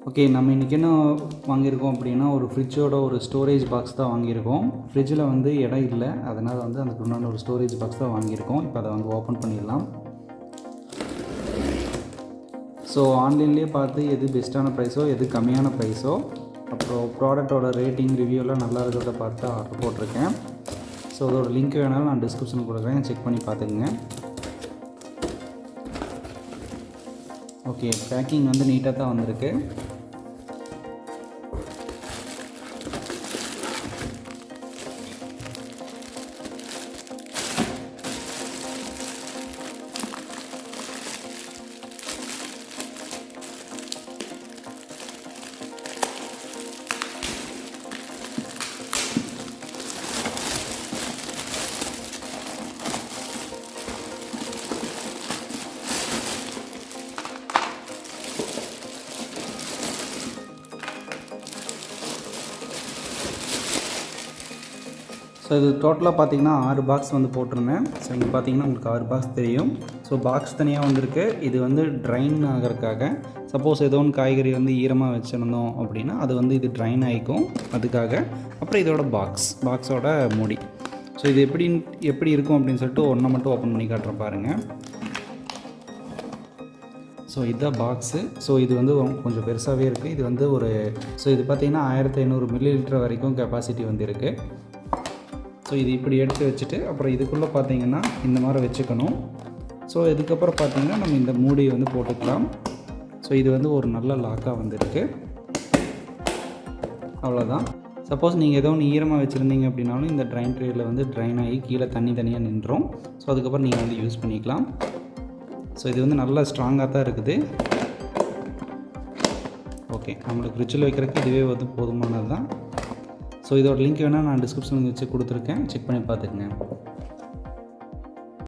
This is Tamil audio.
ஓகே, நம்ம இன்றைக்கி என்ன வாங்கியிருக்கோம் அப்படின்னா, ஒரு ஃப்ரிட்ஜோட ஒரு ஸ்டோரேஜ் பாக்ஸ் தான் வாங்கியிருக்கோம். ஃப்ரிட்ஜில் வந்து இடம் இல்லை, அதனால் வந்து அதுக்கு உண்டான ஒரு ஸ்டோரேஜ் பாக்ஸ் தான் வாங்கியிருக்கோம். இப்போ அதை வந்து ஓப்பன் பண்ணிடலாம். ஸோ ஆன்லைன்லேயே பார்த்து எது பெஸ்ட்டான ப்ரைஸோ, எது கம்மியான ப்ரைஸோ, அப்புறம் ப்ராடக்டோட ரேட்டிங் ரிவ்யூலாம் நல்லா இருக்கிறத பார்த்து ஆர்டர் போட்டிருக்கேன். ஸோ அதோட லிங்க் வேணாலும் நான் டிஸ்கிரிப்ஷனில் கொடுக்குறேன், செக் பண்ணி பார்த்துக்குங்க. ஓகே, பேக்கிங் வந்து நீட்டாக தான் வந்திருக்கு. ஸோ இது டோட்டலாக பார்த்தீங்கன்னா 6 பாக்ஸ் வந்து போட்டிருந்தேன். ஸோ இங்கே பார்த்தீங்கன்னா உங்களுக்கு 6 பாக்ஸ் தெரியும். ஸோ பாக்ஸ் தனியாக வந்திருக்கு. இது வந்து ட்ரைன் ஆகிறதுக்காக, சப்போஸ் ஏதோ ஒன்று காய்கறி வந்து ஈரமாக வச்சுருந்தோம் அப்படின்னா அது வந்து இது ட்ரைன் ஆகிக்கும், அதுக்காக. அப்புறம் இதோட பாக்ஸோட மூடி. ஸோ இது எப்படி இருக்கும் அப்படின்னு சொல்லிட்டு ஒன்றை மட்டும் ஓப்பன் பண்ணி காட்டுறேன் பாருங்கள். ஸோ இதுதான் பாக்ஸு. ஸோ இது வந்து கொஞ்சம் பெருசாகவே இருக்குது. இது வந்து இது பார்த்திங்கன்னா 1500 ml வரைக்கும் கெப்பாசிட்டி வந்து இருக்குது. ஸோ இது இப்படி எடுத்து வச்சுட்டு அப்புறம் இதுக்குள்ளே பார்த்திங்கன்னா இந்த மாதிரி வச்சுக்கணும். ஸோ இதுக்கப்புறம் பார்த்திங்கன்னா நம்ம இந்த மூடியை வந்து போட்டுக்கலாம். ஸோ இது வந்து ஒரு நல்ல லாக்காக வந்துருக்கு. அவ்வளோதான். சப்போஸ் நீங்கள் ஏதோ ஒன்று ஈரமாக வச்சுருந்தீங்க அப்படின்னாலும் இந்த ட்ரைன் ட்ரேயில் வந்து ட்ரைன் ஆகி கீழே தனியாக நின்றோம். ஸோ அதுக்கப்புறம் நீங்கள் வந்து யூஸ் பண்ணிக்கலாம். ஸோ இது வந்து நல்லா ஸ்ட்ராங்காக தான் இருக்குது. ஓகே, நம்மளுக்கு ஃப்ரிட்ஜில் வைக்கிறதுக்கு இதுவே வந்து போதுமானது தான். ஸோ இதோட லிங்க் வேணால் நான் டிஸ்கிரிப்ஷனில் வச்சு கொடுத்துருக்கேன், செக் பண்ணி பார்த்துக்குங்க.